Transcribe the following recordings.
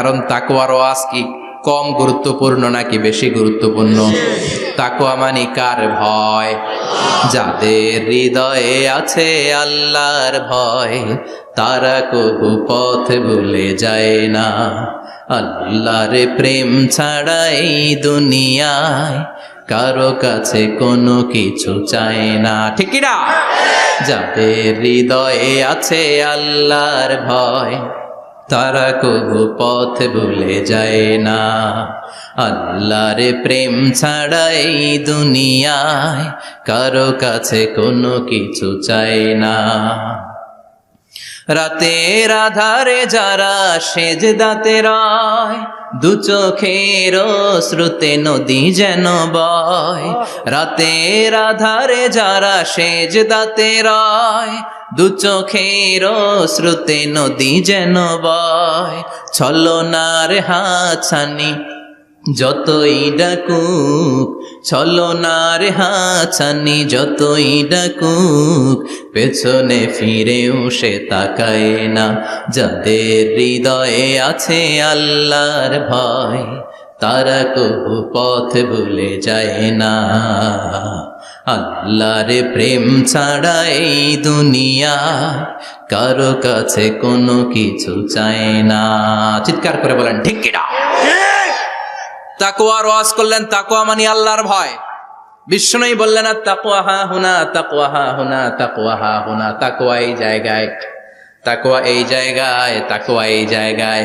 কারণ তাকওয়ার ওয়াজ কি কম গুরুত্বপূর্ণ নাকি বেশি গুরুত্বপূর্ণ? তাকওয়া মানে কার ভয়? যাদের হৃদয়ে আছে আল্লাহর ভয়, তারা কবু পথ ভুলে যায় না। আল্লাহর প্রেম ছাড়া এই দুনিয়ায় কারো কাছে কোনো কিছু চায় না, ঠিক না? যাদের হৃদয়ে আছে আল্লাহর ভয়, তারা কবু পথ ভুলে যায় না। আল্লাহর প্রেম ছাড়া এই দুনিয়ায় কারো কাছে কোনো কিছু চায় না। রাতের আধারে যারা সেজদাতে রয়, দু চোখের শ্রুতে নদী যেন বয়। রাতের আধারে যারা সেজদাতে রয়, দু চোখের শ্রুতে নদী যেন বয়। ছলনার হাছানি যতই ডাকুক, ছলনার হাছানি যতই ডাকুক, পেছনে ফিরেও সে তাকায় না। যাদের হৃদয়ে আছে আল্লাহর ভয়, তারা কবু পথ ভুলে যায় না। আল্লাহর প্রেম ছাড়া এই দুনিয়া কারো কাছে কোনো কিছু চায় না। চিৎকার করে বলেন ঠিক কিনা? তাকওয়ার ওয়াজ করলেন, তাকওয়া মানে আল্লাহর ভয়। বিষ্ণুই বললেন আর তাকওয়া হা হুনা, তাকওয়া হা হুনা, তাকওয়া হা হুনা। তাকওয়া এই জায়গায়, তাকওয়া এই জায়গায়, তাকওয়া এই জায়গায়।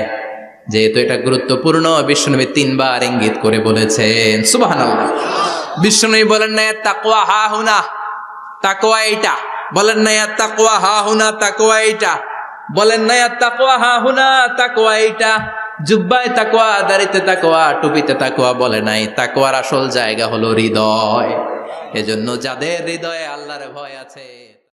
যেহেতু এটা গুরুত্বপূর্ণ, বিষ্ণুনবী 3 বার ইঙ্গিত করে বলেছেন। সুবহানাল্লাহ। বিষ্ণুই বলেন না তাকওয়া হা হুনা, তাকওয়া এইটা। বলেন না তাকওয়া হা হুনা, তাকওয়া এইটা। বলেন না তাকওয়া হা হুনা, তাকওয়া এইটা। জুব্বায় তাকওয়া, দাড়িতে তাকওয়া, টুপিতে তাকওয়া বলে নাই। তাকওয়ার আসল জায়গা হলো হৃদয়। এজন্য যাদের হৃদয়ে আল্লাহর ভয় আছে